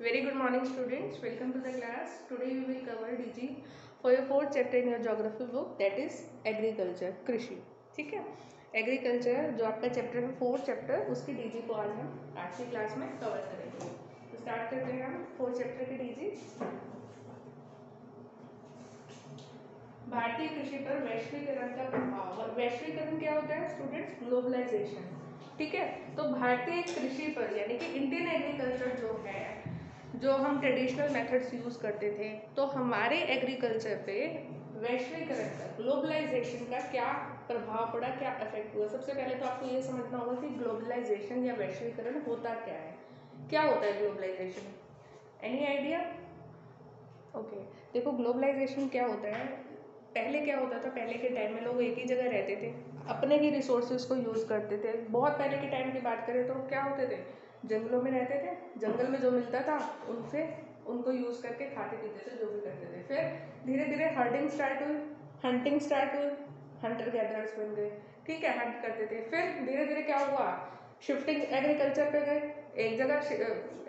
Very good morning, students. Welcome to the class. Today we will cover DG for your fourth chapter in your geography book, that is agriculture, कृषि. ठीक है. Agriculture जो आपका chapter है fourth chapter, उसकी DG को आज हम आज की क्लास में कवर करेंगे. तो स्टार्ट करते हैं हम फोर्थ चैप्टर की डीजी. भारतीय कृषि पर वैश्वीकरण का प्रभाव. और वैश्वीकरण क्या होता है स्टूडेंट्स? ग्लोबलाइजेशन. ठीक है. तो भारतीय कृषि पर यानी कि इंडियन एग्रीकल्चर जो है, जो हम ट्रेडिशनल मेथड्स यूज़ करते थे, तो हमारे एग्रीकल्चर पे वैश्वीकरण का, ग्लोबलाइजेशन का क्या प्रभाव पड़ा, क्या इफेक्ट हुआ. सबसे पहले तो आपको ये समझना होगा कि ग्लोबलाइजेशन या वैश्वीकरण होता क्या है. क्या होता है ग्लोबलाइजेशन? Any idea? ओके. देखो ग्लोबलाइजेशन क्या होता है. पहले क्या होता था, पहले के टाइम में लोग एक ही जगह रहते थे, अपने ही रिसोर्सेज को यूज़ करते थे. बहुत पहले के टाइम की बात करें तो क्या होते थे, जंगलों में रहते थे, जंगल में जो मिलता था उनसे उनको यूज़ करके खाते पीते थे, जो भी करते थे. फिर धीरे धीरे हर्डिंग स्टार्ट हुई, हंटिंग स्टार्ट हुई, हंटर गैदरर्स बन गए. ठीक है, हंट करते थे. फिर धीरे धीरे क्या हुआ, शिफ्टिंग एग्रीकल्चर पे गए. एक जगह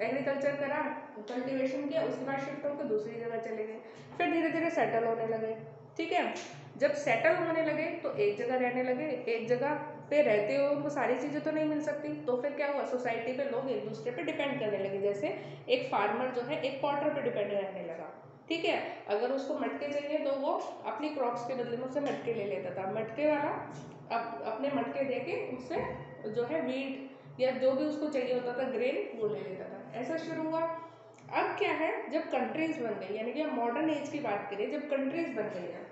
एग्रीकल्चर करा, कल्टीवेशन किया, उसके बाद शिफ्ट होकर दूसरी जगह चले गए. फिर धीरे धीरे सेटल होने लगे. ठीक है. जब सेटल होने लगे तो एक जगह रहने लगे. एक जगह पे रहते हुए उनको सारी चीज़ें तो नहीं मिल सकती, तो फिर क्या हुआ, सोसाइटी पे लोग एक दूसरे पे डिपेंड करने लगे. जैसे एक फार्मर जो है एक पॉटर पे डिपेंड रहने लगा. ठीक है. अगर उसको मटके चाहिए तो वो अपनी क्रॉप्स के बदले में उससे मटके ले लेता था. मटके वाला अपने मटके दे के उससे जो है वीट या जो भी उसको चाहिए होता था, ग्रेन, वो ले लेता था. ऐसा शुरू हुआ. अब क्या है, जब कंट्रीज बन गई, यानी कि हम मॉडर्न एज की बात करें, जब कंट्रीज बन गई है,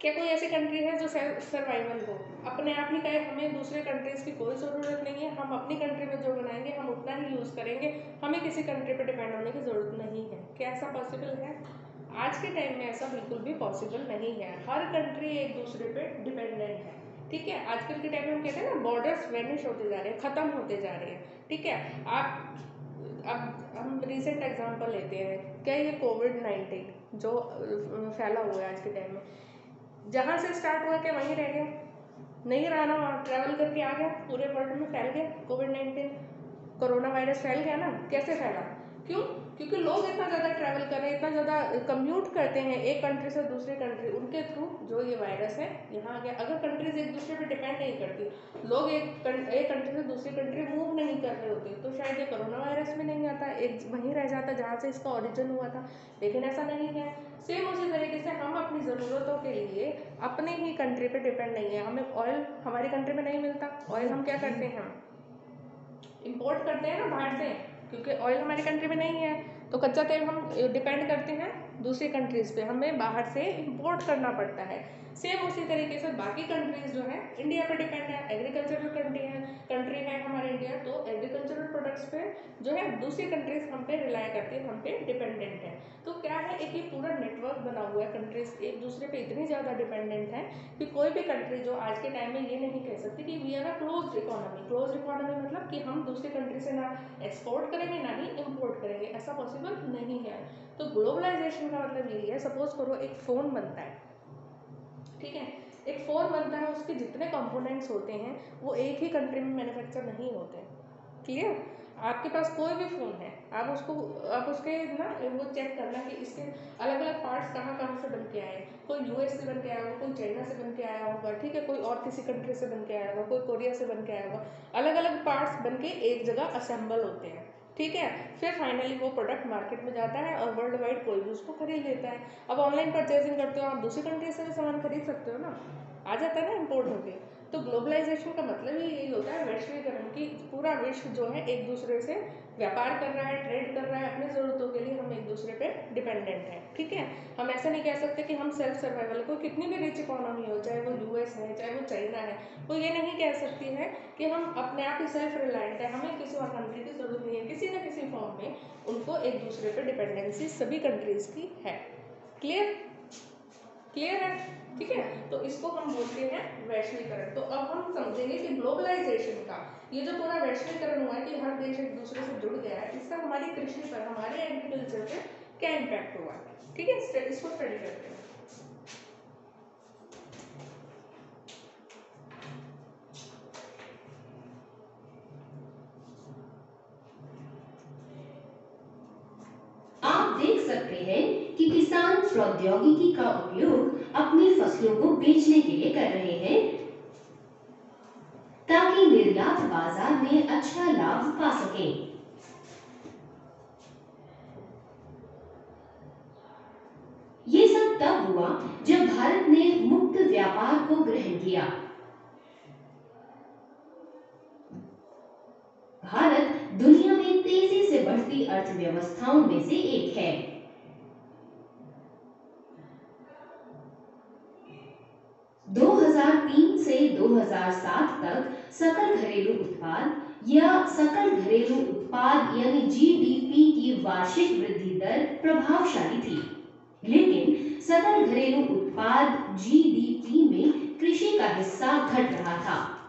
क्या कोई ऐसी कंट्री है जो सेल्फ सर्वाइवल हो, अपने आप ही कहे हमें दूसरे कंट्रीज की कोई ज़रूरत नहीं है, हम अपनी कंट्री में जो बनाएंगे हम उतना ही यूज़ करेंगे, हमें किसी कंट्री पर डिपेंड होने की ज़रूरत नहीं है. क्या ऐसा पॉसिबल है? आज के टाइम में ऐसा बिल्कुल भी पॉसिबल नहीं है. हर कंट्री एक दूसरे पे डिपेंडेंट है. ठीक है. आजकल के टाइम में हम कहते हैं ना, बॉर्डर्स वेनिश होते जा रहे हैं, ख़त्म होते जा रहे हैं. ठीक है. आप अब हम रिसेंट एग्जांपल लेते हैं, क्या ये कोविड-19 जो फैला हुआ है आज के टाइम में, जहाँ से स्टार्ट हुआ क्या वहीं रह गया? नहीं रहा ना, वहाँ ट्रैवल करके आ गया, पूरे वर्ल्ड में फैल गया. कोविड-19 कोरोना वायरस फैल गया ना. कैसे फैला? क्यों? क्योंकि लोग इतना ज़्यादा ट्रैवल कर रहे हैं, इतना ज़्यादा कम्यूट करते हैं एक कंट्री से दूसरे कंट्री, उनके थ्रू जो ये वायरस है यहाँ आ गया. अगर कंट्रीज एक दूसरे पे डिपेंड नहीं करती, लोग एक कंट्री से दूसरी कंट्री मूव नहीं कर रहे होते, तो शायद ये कोरोना वायरस भी नहीं आता, एक वहीं रह जाता जहाँ से इसका ओरिजिन हुआ था. लेकिन ऐसा नहीं है. सेम उसी तरीके से हम अपनी ज़रूरतों के लिए अपने ही कंट्री पे डिपेंड नहीं है. हमें ऑयल हमारी कंट्री में नहीं मिलता, ऑयल हम क्या करते हैं, इंपोर्ट करते हैं ना बाहर से, क्योंकि ऑयल हमारी कंट्री में नहीं है, तो कच्चा तेल हम डिपेंड करते हैं दूसरी कंट्रीज़ पे, हमें बाहर से इंपोर्ट करना पड़ता है. सेम उसी तरीके से बाकी कंट्रीज़ जो है इंडिया पे डिपेंड है, एग्रीकल्चरल कंट्री है हमारे इंडिया, तो एग्रीकल्चरल प्रोडक्ट्स पे जो है दूसरी कंट्रीज हम पे रिलाई करती है, हम पे डिपेंडेंट है. तो क्या है, एक ये पूरा नेटवर्क बना हुआ है, कंट्रीज एक दूसरे पे इतनी ज़्यादा डिपेंडेंट है कि कोई भी कंट्री जो आज के टाइम में ये नहीं कह सकती कि we are a closed economy. Closed economy मतलब कि हम दूसरी कंट्री से ना एक्सपोर्ट करेंगे ना ही इम्पोर्ट करेंगे, ऐसा पॉसिबल नहीं है. तो ग्लोबलाइजेशन का मतलब यही है, सपोज करो एक फ़ोन बनता है. ठीक है. एक फ़ोन बनता है, उसके जितने कंपोनेंट्स होते हैं वो एक ही कंट्री में मैन्युफैक्चर नहीं होते. क्लियर? आपके पास कोई भी फ़ोन है, आप उसके ना वो चेक करना कि इसके अलग अलग पार्ट्स कहाँ कहाँ से बन के आए हैं. कोई यूएस से बन के आया होगा, कोई चाइना से बन के आया होगा, ठीक है, कोई और किसी कंट्री से बन के आया होगा, कोई कोरिया से बन के आया होगा. अलग अलग पार्ट्स बन के एक जगह असेंबल होते हैं. ठीक है. फिर फाइनली वो प्रोडक्ट मार्केट में जाता है और वर्ल्ड वाइड कोई भी उसको खरीद लेता है. अब ऑनलाइन परचेजिंग करते हो आप, दूसरी कंट्री से भी सामान खरीद सकते हो ना, आ जाता है ना इम्पोर्ट होके. तो ग्लोबलाइजेशन का मतलब ही यही होता है, वैश्वीकरण की. पूरा विश्व जो है एक दूसरे से व्यापार कर रहा है, ट्रेड कर रहा है, अपनी ज़रूरतों के लिए हम एक दूसरे पे डिपेंडेंट हैं. ठीक है. हम ऐसा नहीं कह सकते कि हम सेल्फ सर्वाइवल, को कितनी भी रिच इकोनॉमी हो, चाहे वो यूएस है चाहे वो चाइना है, वो ये नहीं कह सकती है कि हम अपने आप ही सेल्फ रिलायंट है, हमें किसी और कंट्री की ज़रूरत नहीं है. किसी न किसी फॉर्म में उनको एक दूसरे पे डिपेंडेंसी सभी कंट्रीज़ की है. क्लियर? क्लियर है? ठीक है. तो इसको हम बोलते हैं वैश्वीकरण. तो अब हम समझेंगे कि ग्लोबलाइजेशन का ये जो पूरा वैश्वीकरण हुआ है कि हर देश एक दूसरे से जुड़ गया है, इसका हमारी कृषि पर, हमारे एग्रीकल्चर पे क्या इम्पैक्ट हुआ है. ठीक है. इसको स्टडी करते हैं. आप देख सकते हैं कि किसान प्रौद्योगिकी का उपयोग अपनी फसलों को बेचने के लिए कर रहे हैं ताकि निर्यात बाजार में अच्छा लाभ पा सकें। ये सब तब हुआ जब भारत ने मुक्त व्यापार को ग्रहण किया। भारत दुनिया में तेजी से बढ़ती अर्थव्यवस्थाओं में से एक है। - 2003 से 2007 तक सकल घरेलू उत्पाद या सकल घरेलू उत्पाद यानी जीडीपी की वार्षिक वृद्धि दर प्रभावशाली थी, लेकिन सकल घरेलू उत्पाद जीडीपी में कृषि का हिस्सा घट रहा था।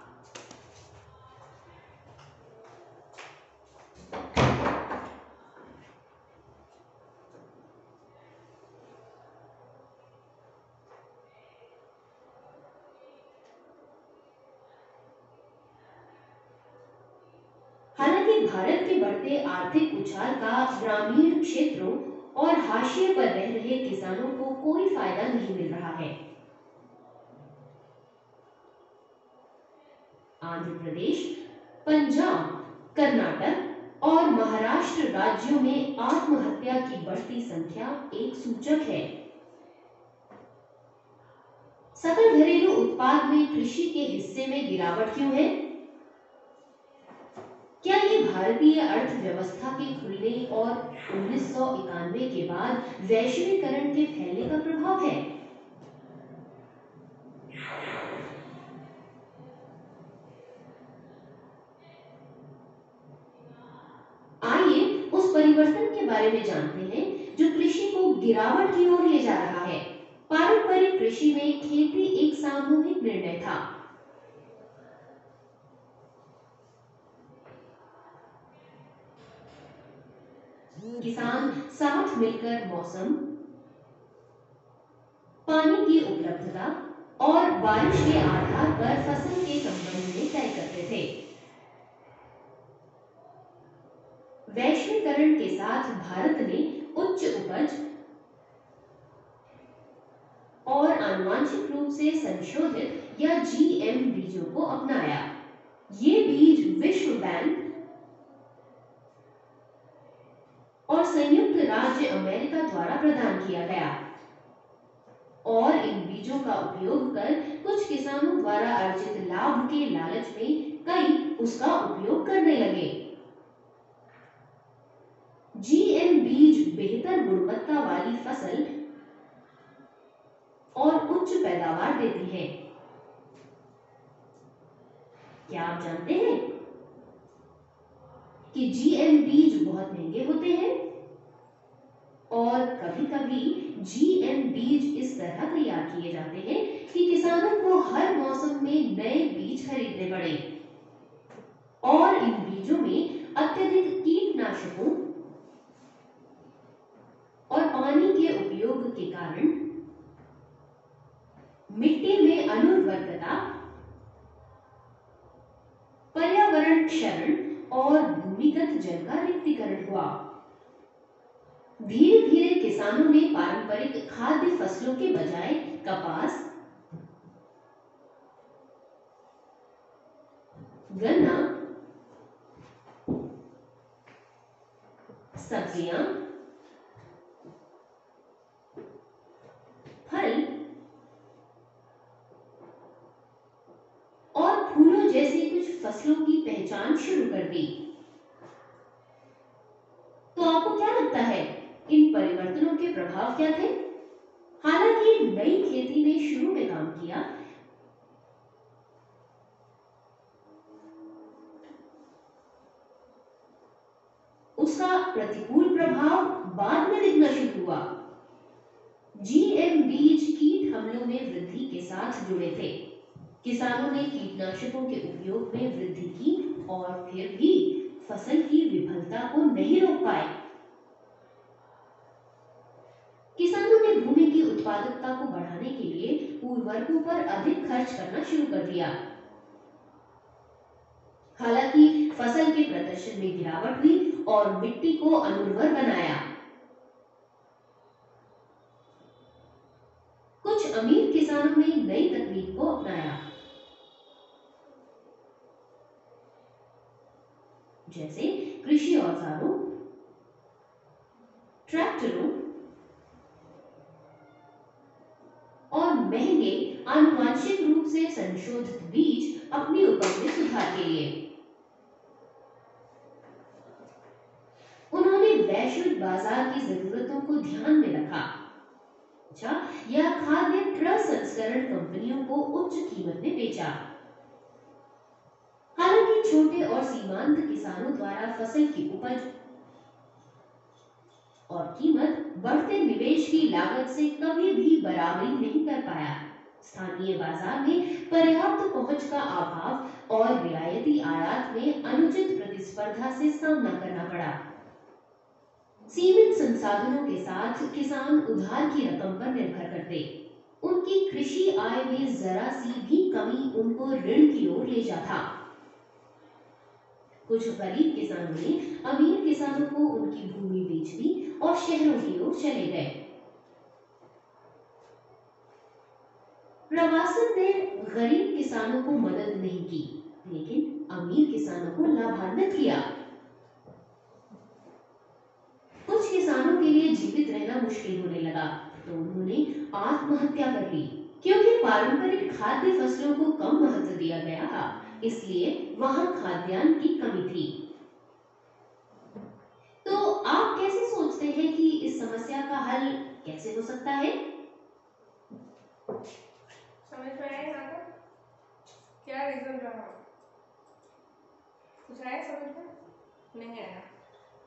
हालांकि भारत के बढ़ते आर्थिक उछाल का ग्रामीण क्षेत्रों और हाशिए पर रह रहे किसानों को कोई फायदा नहीं मिल रहा है। आंध्र प्रदेश, पंजाब, कर्नाटक और महाराष्ट्र राज्यों में आत्महत्या की बढ़ती संख्या एक सूचक है। सकल घरेलू उत्पाद में कृषि के हिस्से में गिरावट क्यों है? क्या ये भारतीय अर्थव्यवस्था के खुलने और 1991 के बाद वैश्वीकरण के फैलने का प्रभाव है? आइए उस परिवर्तन के बारे में जानते हैं जो कृषि को गिरावट की ओर ले जा रहा है। पारंपरिक कृषि में खेती एक सामूहिक निर्णय था। किसान साथ मिलकर मौसम, पानी की उपलब्धता और बारिश के आधार पर फसल के संबंध में तय करते थे। वैश्वीकरण के साथ भारत ने उच्च उपज और आनुवांशिक रूप से संशोधित या जीएम बीजों को अपनाया। ये बीज विश्व बैंक और संयुक्त राज्य अमेरिका द्वारा प्रदान किया गया और इन बीजों का उपयोग कर कुछ किसानों द्वारा अर्जित लाभ के लालच में कई उसका उपयोग करने लगे। जीएम बीज बेहतर गुणवत्ता वाली फसल और उच्च पैदावार देती है। क्या आप जानते हैं कि जीएम बीज बहुत महंगे होते हैं और कभी-कभी जीएम बीज इस तरह तैयार किए जाते हैं कि किसानों को हर मौसम में नए बीज खरीदने पड़े और इन बीजों में अत्यधिक कीटनाशकों और पानी के उपयोग के कारण मिट्टी में अनुर्वरकता, पर्यावरण क्षरण और भूमिगत जल का रिक्तीकरण हुआ। धीरे धीरे किसानों ने पारंपरिक खाद्य फसलों के बजाय कपास, गन्ना, सब्जियां, फल और फूलों जैसी कुछ फसलों की पहचान शुरू कर दी। तो आपको क्या लगता है इन परिवर्तनों के प्रभाव क्या थे? हालांकि नई खेती ने शुरू में काम किया, उसका प्रतिकूल प्रभाव बाद में दिखना शुरू हुआ। जीएम बीज कीट हमलों में वृद्धि के साथ जुड़े थे। किसानों ने कीटनाशकों के उपयोग में वृद्धि की और फिर भी फसल की विफलता को नहीं रोक पाए। किसानों ने भूमि की उत्पादकता को बढ़ाने के लिए उर्वरकों पर अधिक खर्च करना शुरू कर दिया। हालांकि फसल के प्रदर्शन में गिरावट हुई और मिट्टी को अनुर्वर बनाया। तकनीक को अपनाया, जैसे कृषि औजारों, ट्रैक्टरों और महंगे आनुवांशिक रूप से संशोधित बीज अपनी उपज में सुधार के लिए। उन्होंने वैश्विक बाजार की जरूरतों को ध्यान में रखा। अच्छा, यह खाद्य प्रसंस्करण कंपनियों को उच्च कीमत में बेचा। हालांकि छोटे और सीमांत किसानों द्वारा फसल की उपज और कीमत बढ़ते निवेश की लागत से कभी भी बराबरी नहीं कर पाया। स्थानीय बाजार में पर्याप्त पहुंच का अभाव और रियायती आयात में अनुचित प्रतिस्पर्धा से सामना करना पड़ा। सीमित संसाधनों के साथ किसान उधार की रकम पर निर्भर करते। उनकी कृषि आय में जरा सी भी कमी उनको ऋण की ओर ले जाता। कुछ गरीब किसानों ने अमीर किसानों को उनकी भूमि बेच दी और शहरों की ओर चले गए। प्रवासन ने गरीब किसानों को मदद नहीं की, लेकिन अमीर किसानों को लाभान्वित किया। कुछ किसानों के लिए जीवित रहना मुश्किल होने लगा, तो उन्होंने आत्महत्या कर ली। क्योंकि पारंपरिक खाद्य फसलों को कम महत्व दिया गया था, इसलिए वहां खाद्यान्न की कमी थी। तो आप कैसे सोचते हैं कि इस समस्या का हल कैसे हो सकता है? समझ में आया यहाँ तक? क्या रीजन रहा? कुछ आया समझ में? नहीं आया।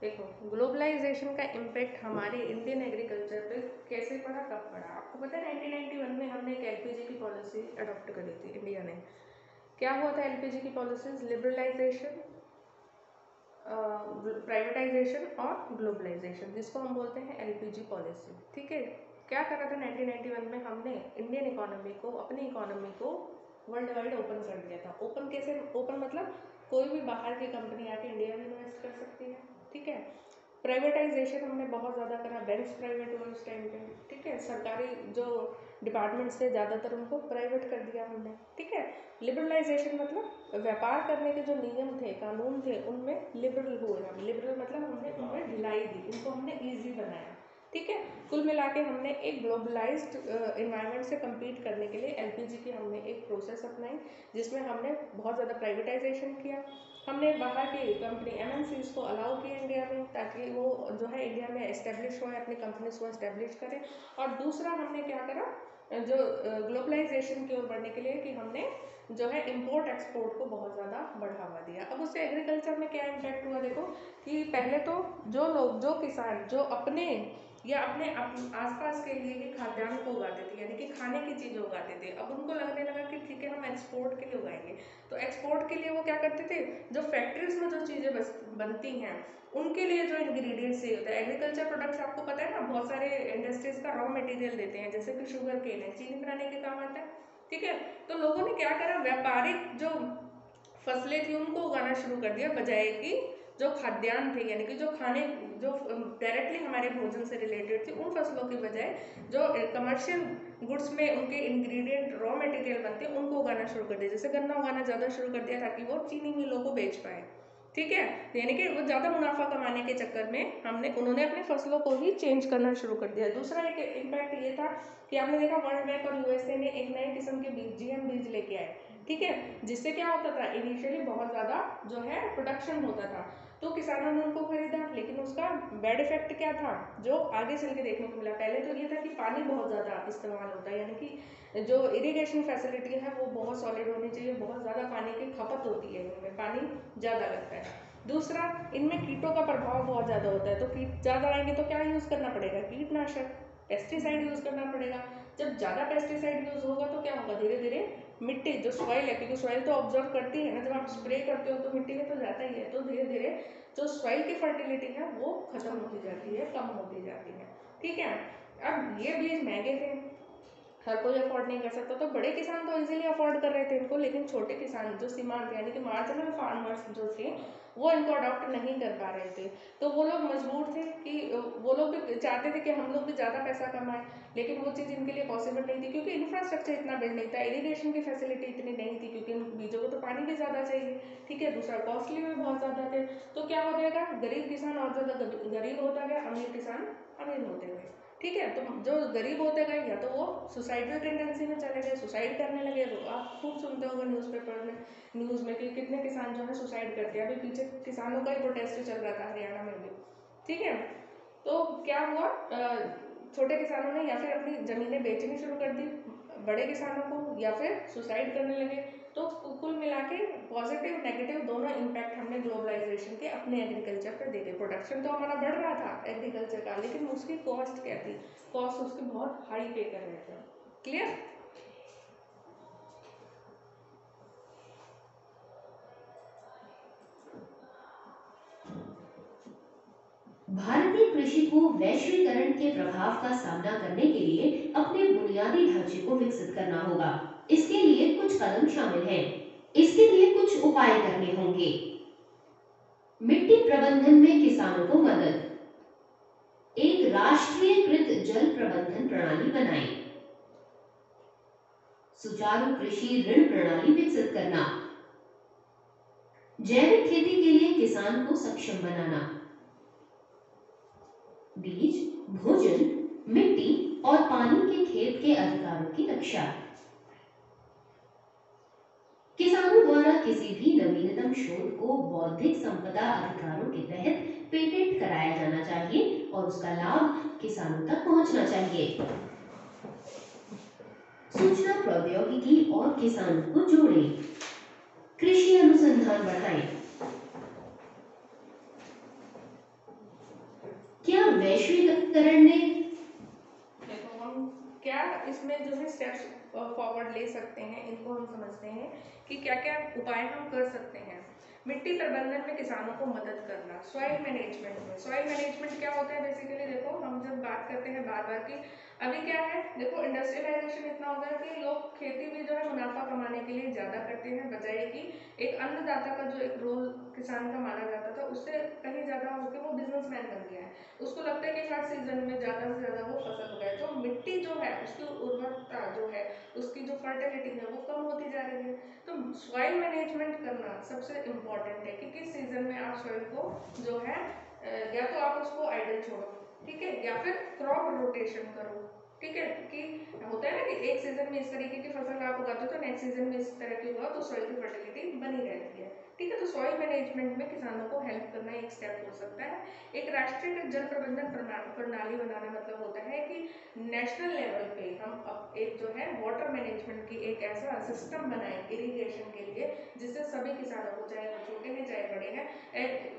देखो, ग्लोबलाइजेशन का इम्पैक्ट हमारे इंडियन एग्रीकल्चर पे कैसे पड़ा, कब पड़ा? आपको पता है 1991 में हमने एक एलपीजी की पॉलिसी अडॉप्ट करी थी इंडिया ने। क्या हुआ था एलपीजी की पॉलिसीज? लिबरलाइजेशन, प्राइवेटाइजेशन और ग्लोबलाइजेशन, जिसको हम बोलते हैं एलपीजी पॉलिसी। ठीक है, क्या करा था 1991 में हमने इंडियन इकोनॉमी को, अपनी इकोनॉमी को वर्ल्ड वाइड ओपन कर दिया था। ओपन कैसे ओपन? मतलब कोई भी बाहर की कंपनी आके इंडिया में इन्वेस्ट कर सकती है। ठीक है, प्राइवेटाइजेशन हमने बहुत ज़्यादा करा, बैंक्स प्राइवेट हुए उस टाइम पे। ठीक है, सरकारी जो डिपार्टमेंट्स थे ज़्यादातर उनको प्राइवेट कर दिया हमने। ठीक है, लिबरलाइजेशन मतलब व्यापार करने के जो नियम थे, कानून थे, उनमें लिबरल हुए हम। लिबरल मतलब हमने उनमें ढिलाई दी, उनको हमने ईजी बनाया। ठीक है, कुल मिला के हमने एक ग्लोबलाइज्ड इन्वायरमेंट से कम्पीट करने के लिए एलपीजी की हमने एक प्रोसेस अपनाई, जिसमें हमने बहुत ज़्यादा प्राइवेटाइजेशन किया। हमने बाहर की कंपनी एमएनसीज को अलाउ किया इंडिया में, ताकि वो जो है इंडिया में एस्टेब्लिश हो, अपनी कंपनीज को एस्टेब्लिश करें। और दूसरा हमने क्या करा, जो ग्लोबलाइजेशन की ओर बढ़ने के लिए, कि हमने जो है इंपोर्ट एक्सपोर्ट को बहुत ज़्यादा बढ़ावा दिया। अब उससे एग्रीकल्चर में क्या इम्पैक्ट हुआ? देखो कि पहले तो जो लोग, जो किसान जो अपने या अपने आसपास के लिए ही खाद्यान्न को उगाते थे, यानी कि खाने की चीज़ें उगाते थे, अब उनको लगने लगा कि ठीक है हम एक्सपोर्ट के लिए उगाएंगे। तो एक्सपोर्ट के लिए वो क्या करते थे, जो फैक्ट्रीज में जो चीज़ें बनती हैं उनके लिए जो इंग्रेडिएंट्स चाहिए होता है, एग्रीकल्चर प्रोडक्ट्स आपको पता है ना, बहुत सारे इंडस्ट्रीज का रॉ मटेरियल देते हैं, जैसे कि शुगर केन है, चीनी बनाने के काम आता है। ठीक है, तो लोगों ने क्या करा, व्यापारिक जो फसलें थी उनको उगाना शुरू कर दिया, बजाय कि जो खाद्यान्न थे, यानी कि जो खाने, जो डायरेक्टली हमारे भोजन से रिलेटेड थी, उन फसलों की बजाय जो कमर्शियल गुड्स में उनके इंग्रेडिएंट रॉ मटेरियल बनते हैं उनको उगाना शुरू कर दिया। जैसे गन्ना उगाना ज़्यादा शुरू कर दिया, ताकि वो चीनी मिलों को बेच पाए। ठीक है, यानी कि वो ज़्यादा मुनाफा कमाने के चक्कर में उन्होंने अपने फसलों को ही चेंज करना शुरू कर दिया। दूसरा एक इम्पैक्ट ये था कि आपने देखा वर्ल्ड बैंक और यूएसए ने एक नए किस्म के बीज, जीएम बीज लेके आए। ठीक है, जिससे क्या होता था, इनिशियली बहुत ज़्यादा जो है प्रोडक्शन होता था, तो किसानों ने उनको खरीदा, लेकिन उसका बैड इफेक्ट क्या था जो आगे चल के देखने को मिला? पहले तो ये था कि पानी बहुत ज़्यादा इस्तेमाल होता है, यानी कि जो इरिगेशन फैसिलिटी है वो बहुत सॉलिड होनी चाहिए, बहुत ज़्यादा पानी की खपत होती है, इनमें पानी ज़्यादा लगता है। दूसरा, इनमें कीटों का प्रभाव बहुत ज़्यादा होता है, तो कीट ज़्यादा आएंगे तो क्या यूज़ करना पड़ेगा? कीटनाशक, पेस्टिसाइड यूज़ करना पड़ेगा। जब ज़्यादा पेस्टिसाइड यूज़ होगा तो क्या होगा, धीरे धीरे मिट्टी, जो सॉइल है, क्योंकि सॉइल तो ऑब्जर्व करती है ना, जब आप स्प्रे करते हो तो मिट्टी में तो जाता ही है, तो धीरे धीरे जो सॉइल की फर्टिलिटी है वो खत्म होती जाती है, कम होती जाती है। ठीक है, अब ये बीज महंगे थे, हर कोई अफोर्ड नहीं कर सकता, तो बड़े किसान तो इजीली अफोर्ड कर रहे थे इनको, लेकिन छोटे किसान जो सीमांत, यानी कि मार्जिनल फार्मर्स जो थे, वो इनको अडॉप्ट नहीं कर पा रहे थे। तो वो लोग मजबूर थे कि वो लोग भी चाहते थे कि हम लोग भी ज़्यादा पैसा कमाएं, लेकिन वो चीज़ इनके लिए पॉसिबल नहीं थी क्योंकि इंफ्रास्ट्रक्चर इतना बिल्ड नहीं था, इरिगेशन की फैसिलिटी इतनी नहीं थी क्योंकि इन बीजों को तो पानी भी ज़्यादा चाहिए, ठीक है, दूसरा कॉस्टली भी बहुत ज़्यादा थे। तो क्या हो जाएगा, गरीब किसान और ज़्यादा गरीब होता गया, अमीर किसान अमीर होते गए, ठीक है। तो जो गरीब होते गए या तो वो सुसाइडल टेंडेंसी में चले गए, सुसाइड करने लगे। आप खूब सुनते होंगे न्यूज़पेपर में, न्यूज़ में कि कितने किसान जो है सुसाइड करते हैं। अभी पीछे किसानों का ही प्रोटेस्ट चल रहा था हरियाणा में भी, ठीक है। तो क्या हुआ, छोटे किसानों ने या फिर अपनी ज़मीनें बेचनी शुरू कर दी बड़े किसानों को, या फिर सुसाइड करने लगे। तो कुल मिला के पॉजिटिव नेगेटिव दोनों इम्पैक्ट हमने ग्लोबलाइजेशन के अपने एग्रीकल्चर पर देखे। प्रोडक्शन तो हमारा बढ़ रहा था एग्रीकल्चर का, लेकिन उसकी कॉस्ट क्या थी, कॉस्ट उसकी बहुत हाई पे कर रहे थे। क्लियर? भारतीय कृषि को वैश्वीकरण के प्रभाव का सामना करने के लिए अपने बुनियादी ढांचे को विकसित करना होगा। इसके लिए कुछ कदम शामिल हैं। इसके लिए कुछ उपाय करने होंगे। मिट्टी प्रबंधन में किसानों को मदद। एक राष्ट्रीयकृत जल प्रबंधन प्रणाली बनाएं। सुचारू कृषि ऋण प्रणाली विकसित करना। जैविक खेती के लिए किसान को सक्षम बनाना। बीज, भोजन, मिट्टी और पानी के खेत के अधिकारों की रक्षा। किसानों द्वारा किसी भी नवीनतम शोध को बौद्धिक संपदा अधिकारों के तहत पेटेंट कराया जाना चाहिए और उसका लाभ किसानों तक पहुंचना चाहिए। सूचना प्रौद्योगिकी और किसानों को जोड़ें। कृषि अनुसंधान बढ़ाएं। क्या वैश्वीकरण ने, देखो हम क्या इसमें जो है स्टेप्स फॉरवर्ड ले सकते हैं, इनको हम समझते हैं कि क्या क्या उपाय हम कर सकते हैं। मिट्टी प्रबंधन में किसानों को मदद करना। सॉइल मैनेजमेंट में, सॉइल मैनेजमेंट क्या होता है बेसिकली, देखो हम जब बात करते हैं बार बार की, अभी क्या है, देखो इंडस्ट्रियलाइजेशन इतना हो गया कि लोग खेती भी जो है मुनाफा कमाने के लिए ज़्यादा करते हैं, बजाय कि एक अन्नदाता का जो एक रोल किसान का माना जाता था उससे कहीं ज़्यादा होकर वो बिजनेसमैन बन गया है। उसको लगता है कि हर सीजन में ज़्यादा से ज़्यादा वो फसल उगाए। तो मिट्टी जो है उसकी उर्वरकता जो है, उसकी जो फर्टिलिटी है वो कम होती जा रही है। तो सॉइल मैनेजमेंट करना सबसे इम्पॉर्टेंट है कि किस सीजन में आप सॉइल को जो है या तो आप उसको आइडल छोड़ो, ठीक है, या फिर क्रॉप रोटेशन करो, ठीक है। कि होता है ना कि एक सीजन में इस तरीके की फसल आप उगाते हो तो नेक्स्ट सीजन में इस तरह की उगाओ, तो सॉइल की फर्टिलिटी बनी रहती है, ठीक है। तो सॉइल मैनेजमेंट में किसानों को हेल्प करना एक स्टेप हो सकता है। एक राष्ट्रीय जल प्रबंधन प्रणाली बनाना मतलब होता है कि नेशनल लेवल पे हम एक जो है वाटर मैनेजमेंट की एक ऐसा सिस्टम बनाएं इरिगेशन के लिए, जिससे सभी किसानों को, चाहे वो छोटे हैं चाहे बड़े हैं,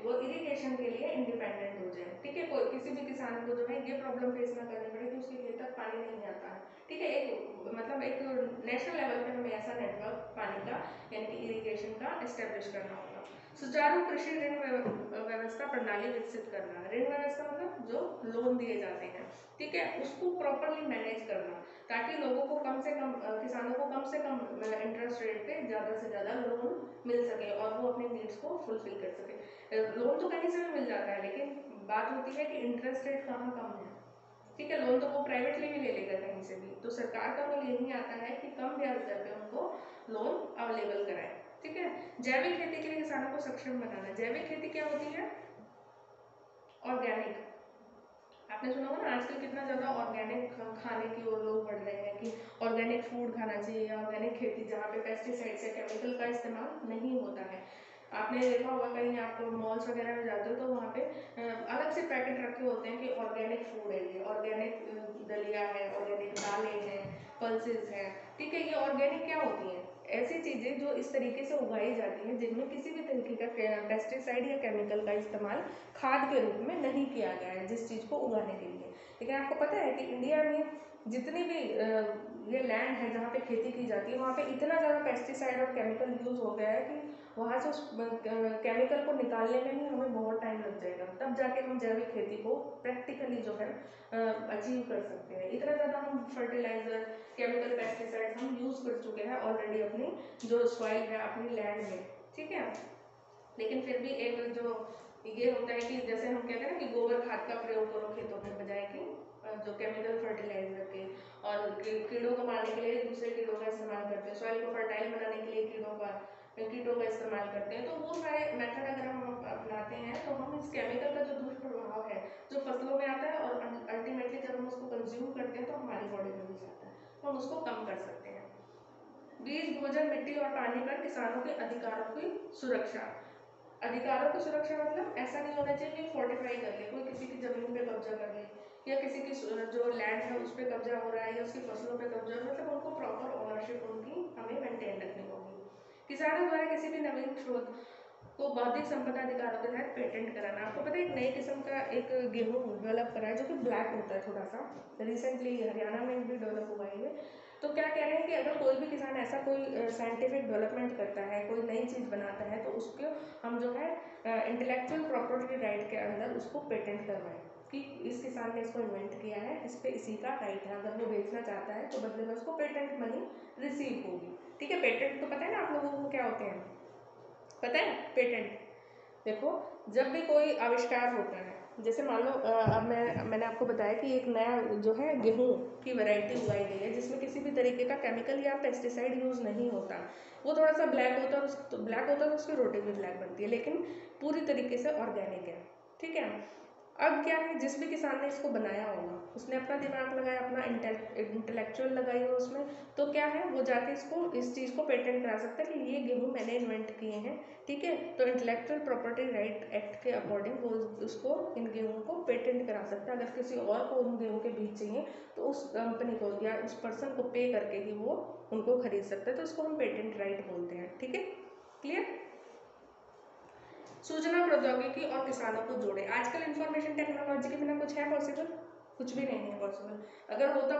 वो इरिगेशन के लिए इंडिपेंडेंट हो जाए, ठीक है। कोई किसी भी किसान को जो है ये प्रॉब्लम फेस ना करनी पड़े कि उसके खेत तक पानी नहीं आता है, ठीक है। एक मतलब एक नेशनल लेवल पे हमें ऐसा नेटवर्क पानी का यानी कि इरिगेशन का एस्टेब्लिश करना होगा। सुचारू कृषि ऋण व्यवस्था प्रणाली विकसित करना। ऋण व्यवस्था मतलब जो लोन दिए जाते हैं, ठीक है, उसको प्रॉपरली मैनेज करना, ताकि लोगों को कम से कम, किसानों को कम से कम इंटरेस्ट रेट पे ज़्यादा से ज़्यादा लोन मिल सके और वो अपने नीड्स को फुलफिल कर सके। लोन तो कहीं से भी मिल जाता है, लेकिन बात होती है कि इंटरेस्ट रेट कहाँ कम है, ठीक है। लोन तो वो प्राइवेटली भी ले लेगा कहीं से भी, तो सरकार का रोल यही आता है कि कम ब्याज दर पे उनको लोन अवेलेबल कराए, ठीक है। जैविक खेती के लिए किसानों को सक्षम बनाना। जैविक खेती क्या होती है, ऑर्गेनिक। आपने सुना होगा ना आजकल कितना ज़्यादा ऑर्गेनिक खाने की ओर लोग बढ़ रहे हैं कि ऑर्गेनिक फूड खाना चाहिए, ऑर्गेनिक खेती जहाँ पे पेस्टिसाइड्स या केमिकल का इस्तेमाल नहीं होता है। आपने देखा होगा कहीं आप मॉल्स वगैरह में जाते हो तो वहाँ पे अलग से पैकेट रखे होते हैं कि ऑर्गेनिक फूड है, ये ऑर्गेनिक दलिया है, ऑर्गेनिक दालें हैं, पल्सेस हैं, ठीक है। ये ऑर्गेनिक क्या होती हैं, ऐसी चीज़ें जो इस तरीके से उगाई जाती हैं जिनमें किसी भी तरीके का पेस्टिसाइड या केमिकल का इस्तेमाल खाद के रूप में नहीं किया गया है जिस चीज़ को उगाने के लिए। लेकिन आपको पता है कि इंडिया में जितनी भी ये लैंड है जहाँ पे खेती की जाती है, वहाँ पे इतना ज़्यादा पेस्टिसाइड और केमिकल यूज़ हो गया है कि वहाँ से उस केमिकल को निकालने में ही हमें बहुत टाइम लग जाएगा, तब जाके हम जैविक खेती को प्रैक्टिकली जो है अचीव कर सकते हैं। इतना ज़्यादा हम फर्टिलाइजर, केमिकल, पेस्टिसाइड हम यूज़ कर चुके हैं ऑलरेडी अपनी जो सॉइल है, अपनी लैंड में, ठीक है। लेकिन फिर भी एक जो ये होता है कि जैसे हम कहते हैं ना कि गोबर खाद का प्रयोग करो खेतों में बजाय कि जो केमिकल फर्टिलाइजर के, और कीड़ों को मारने के लिए दूसरे कीड़ों का इस्तेमाल करते हैं, सॉइल को फर्टाइल बनाने के लिए कीटों का इस्तेमाल करते हैं। तो वो सारे मेथड अगर हम अपनाते हैं तो हम इस केमिकल का जो दुष्प्रभाव है जो फसलों में आता है और अल्टीमेटली जब हम उसको कंज्यूम करते हैं तो हमारी बॉडी में भी जाता है, तो हम उसको कम कर सकते हैं। बीज, भोजन, मिट्टी और पानी पर किसानों के अधिकारों की सुरक्षा। अधिकारों की सुरक्षा मतलब ऐसा नहीं होना चाहिए कि फोर्टिफाई कर ले, कोई किसी की जमीन पे कब्जा कर ले या किसी की जो लैंड है उस पर कब्जा हो रहा है या उसकी फसलों पे कब्जा, मतलब उनको प्रॉपर ओनरशिप उनकी हमें मेंटेन रखनी होगी। किसानों द्वारा किसी भी नवीन शोध को बौद्धिक संपदा अधिकारों के तहत पेटेंट कराना। आपको पता है एक नई किस्म का एक गेहूं डेवलप करा है जो कि ब्लैक होता है थोड़ा सा, रिसेंटली हरियाणा में भी डेवलप हुआ है ये। तो क्या कह रहे हैं कि अगर कोई भी किसान ऐसा कोई साइंटिफिक डेवलपमेंट करता है, कोई नई चीज़ बनाता है, तो उसको हम जो है इंटेलेक्चुअल प्रॉपर्टी राइट के अंदर उसको पेटेंट करवाएं कि इस किसान ने इसको इन्वेंट किया है, इस पे इसी का राइट है, अगर वो बेचना चाहता है तो बदले में उसको पेटेंट मनी रिसीव होगी। ठीक है, पेटेंट तो पता है ना आप लोगों को क्या होते हैं, पता है पेटेंट? देखो, जब भी कोई आविष्कार होता है, जैसे मान लो अब मैंने आपको बताया कि एक नया जो है गेहूं की वैरायटी उगाई गई है जिसमें किसी भी तरीके का केमिकल या पेस्टिसाइड यूज़ नहीं होता। वो थोड़ा सा ब्लैक होता है, तो ब्लैक होता है तो उसकी रोटी भी ब्लैक बनती है, लेकिन पूरी तरीके से ऑर्गेनिक है। ठीक है, अब क्या है, जिस भी किसान ने इसको बनाया होगा उसने अपना दिमाग लगाया, अपना इंटेलेक्चुअल लगाई हो उसमें, तो क्या है वो जाके इस चीज़ को पेटेंट करा सकता है कि ये गेहूं मैंने इन्वेंट किए हैं। ठीक है, तो इंटेलेक्चुअल प्रॉपर्टी राइट एक्ट के अकॉर्डिंग वो उसको इन गेहूं को पेटेंट करा सकता है। अगर किसी और को उन गेहूं के बीज चाहिए तो उस कंपनी को या उस पर्सन को पे करके ही वो उनको खरीद सकता है, तो उसको हम पेटेंट राइट बोलते हैं। ठीक है, क्लियर? सूचना प्रौद्योगिकी और किसानों को जोड़े। आजकल इंफॉर्मेशन टेक्नोलॉजी के बिना कुछ है पॉसिबल? कुछ भी नहीं है पॉसिबल। अगर होता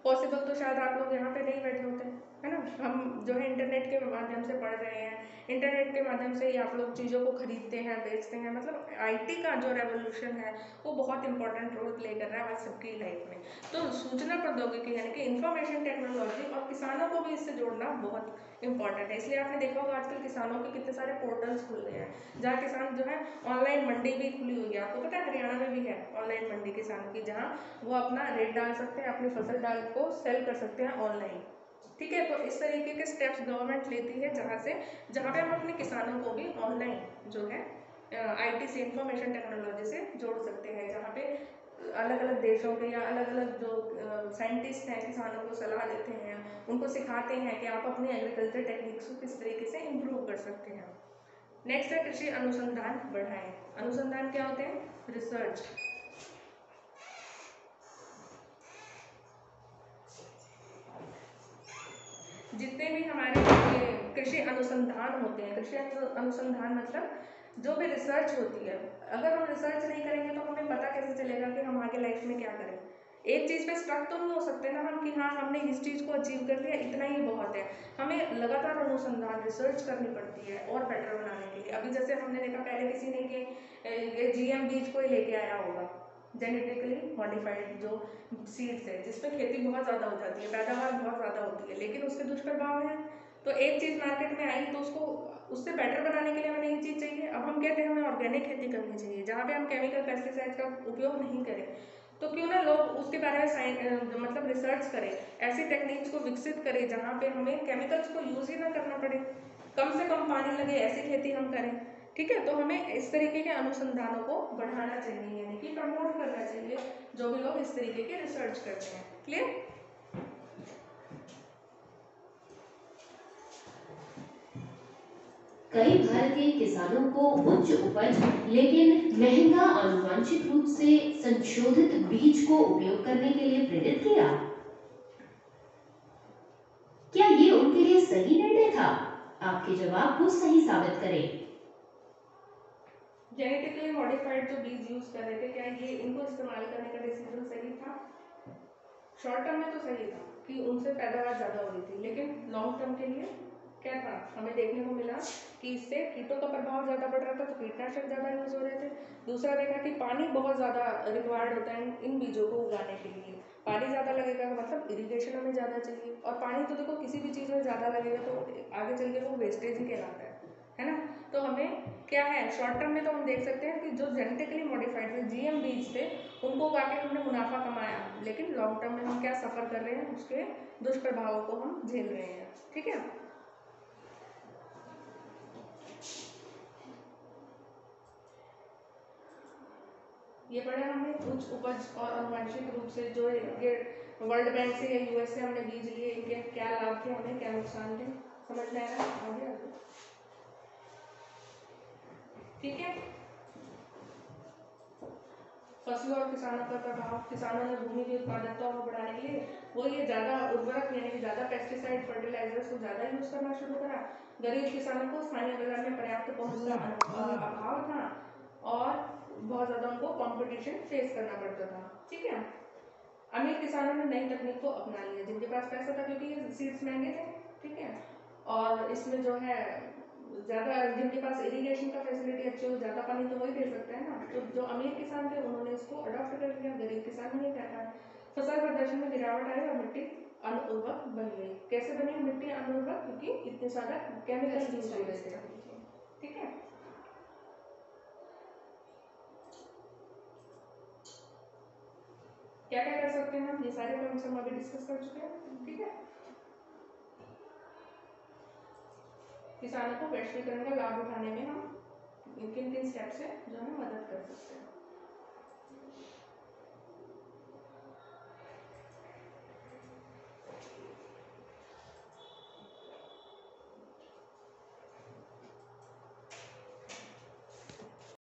पॉसिबल तो शायद आप लोग यहाँ पे नहीं बैठे होते, है ना। हम जो है इंटरनेट के माध्यम से पढ़ रहे हैं, इंटरनेट के माध्यम से ही आप लोग चीज़ों को खरीदते हैं, बेचते हैं। मतलब आईटी का जो रेवोल्यूशन है वो बहुत इंपॉर्टेंट रोल प्ले कर रहा है आज सबकी लाइफ में। तो सूचना प्रौद्योगिकी यानी कि इंफॉर्मेशन टेक्नोलॉजी और किसानों को भी इससे जोड़ना बहुत इंपॉर्टेंट है। इसलिए आपने देखा होगा आजकल किसानों के कितने सारे पोर्टल्स खुल गए हैं जहाँ किसान जो है, ऑनलाइन मंडी भी खुली हुई है। आपको पता है हरियाणा में भी है ऑनलाइन मंडी किसानों की, जहाँ वो अपना रेट डाल सकते हैं, अपनी फसल डाल को सेल कर सकते हैं ऑनलाइन। ठीक है, तो इस तरीके के स्टेप्स गवर्नमेंट लेती है जहाँ पे हम अपने किसानों को भी ऑनलाइन जो है आईटी से, इंफॉर्मेशन टेक्नोलॉजी से जोड़ सकते हैं, जहाँ पे अलग अलग देशों के या अलग अलग जो साइंटिस्ट हैं किसानों को सलाह देते हैं, उनको सिखाते हैं कि आप अपने एग्रीकल्चर टेक्निक्स को किस तरीके से इम्प्रूव कर सकते हैं। नेक्स्ट है कृषि अनुसंधान बढ़ाएं। अनुसंधान क्या होते हैं? रिसर्च। जितने भी हमारे कृषि अनुसंधान होते हैं, कृषि अनुसंधान मतलब जो भी रिसर्च होती है, अगर हम रिसर्च नहीं करेंगे तो हमें पता कैसे चलेगा कि हम आगे लाइफ में क्या करें। एक चीज़ पे स्टक तो नहीं हो सकते ना हम कि हाँ हमने इस चीज़ को अचीव कर लिया, इतना ही बहुत है। हमें लगातार अनुसंधान, रिसर्च करनी पड़ती है और बेटर बनाने के लिए। अभी जैसे हमने देखा पहले किसी ने कि जीएम बीज को ही लेके आया होगा, जेनेटिकली मॉडिफाइड जो सीड्स है, जिसमें खेती बहुत ज़्यादा हो जाती है, पैदावार बहुत ज़्यादा होती है, लेकिन उसके दुष्प्रभाव हैं। तो एक चीज़ मार्केट में आई तो उसको उससे बेटर बनाने के लिए हमें नई चीज़ चाहिए। अब हम कहते हैं हमें ऑर्गेनिक खेती करनी चाहिए जहाँ पे हम केमिकल पेस्टिसाइड्स का उपयोग नहीं करें, तो क्यों ना लोग उसके बारे में मतलब रिसर्च करें, ऐसी टेक्निक्स को विकसित करें जहाँ पे हमें केमिकल्स को यूज़ ही ना करना पड़े, कम से कम पानी लगे, ऐसी खेती हम करें। ठीक है, तो हमें इस तरीके के अनुसंधानों को बढ़ाना चाहिए, यानी कि प्रमोट करना चाहिए जो भी लोग इस तरीके के रिसर्च करते हैं। क्लियर? कई भारतीय किसानों को उच्च उपज लेकिन महंगा आनुवांशिक रूप से संशोधित बीज को उपयोग करने के लिए प्रेरित किया। क्या ये उनके लिए सही निर्णय था? आपके जवाब को सही साबित करें। जेनेटिकली मॉडिफाइड जो बीज यूज कर रहे थे, क्या ये इनको इस्तेमाल करने का डिसीजन सही था? शॉर्ट टर्म में तो सही था कि उनसे पैदावार ज़्यादा हो रही थी, लेकिन लॉन्ग टर्म के लिए क्या था, हमें देखने को मिला कि इससे कीटों का प्रभाव ज़्यादा बढ़ रहा था, तो कीटनाशक ज़्यादा यूज़ हो रहे थे। दूसरा देखा कि पानी बहुत ज़्यादा रिक्वायर्ड होता है इन बीजों को उगाने के लिए। पानी ज़्यादा लगेगा मतलब इरीगेशन हमें ज़्यादा चाहिए, और पानी तो देखो किसी भी चीज़ में ज़्यादा लगेगा तो आगे चल के वो वेस्टेज ही कहलाता है। है ना। तो हमें क्या है, शॉर्ट टर्म में तो हम देख सकते हैं कि जो जेनेटिकली मॉडिफाइड थे, जीएम बीज थे, उनको उगा के हमने मुनाफा कमाया, लेकिन लॉन्ग टर्म में हम क्या सफ़र कर रहे हैं, उसके दुष्प्रभावों को हम झेल रहे हैं। ठीक है, ये पढ़ा हमने उच्च उपज और आनुवंशिक रूप से जो ये वर्ल्ड बैंक से या यूएस से हमने बीज लिए, इनके क्या लाभ थे, हमें क्या नुकसान थे, समझ में आया? आगे ठीक है। फसलों और किसानों का प्रभाव, किसानों ने भूमि की उत्पादकता को बढ़ाने के लिए वो ये ज़्यादा उर्वरक यानी कि ज़्यादा पेस्टिसाइड फर्टिलाइजर्स को ज़्यादा यूज़ करना शुरू करा। गरीब किसानों को स्थानीय बाजार में पर्याप्त पहुंच का अभाव था और बहुत ज़्यादा उनको कंपटीशन फेस करना पड़ता था। ठीक है, अमीर किसानों ने नई तकनीक को अपना लिया, जिनके पास पैसा था, क्योंकि ये सीड्स महंगे थे। ठीक है, और इसमें जो है ज़्यादा, जिनके पास इरिगेशन का फैसिलिटी अच्छी हो, ज़्यादा पानी तो वही दे सकते हैं ना। तो जो अमीर किसान थे उन्होंने इसको अडॉप्ट कर लिया, गरीब किसान नहीं कर पाए। फसल प्रदर्शन में गिरावट आई और मिट्टी अनुर्वर बन गई। कैसे बनी मिट्टी अनुर्वर? क्योंकि इतने सारा केमिकल यूज हो रहे थे। ठीक है, क्या क्या कर सकते हैं हम, ये सारे पॉइंट्स हम अभी डिस्कस कर चुके हैं। ठीक है, किसानों को वैश्वीकरण का लाभ उठाने में हम किन किन स्टेप से जो है मदद कर सकते हैं।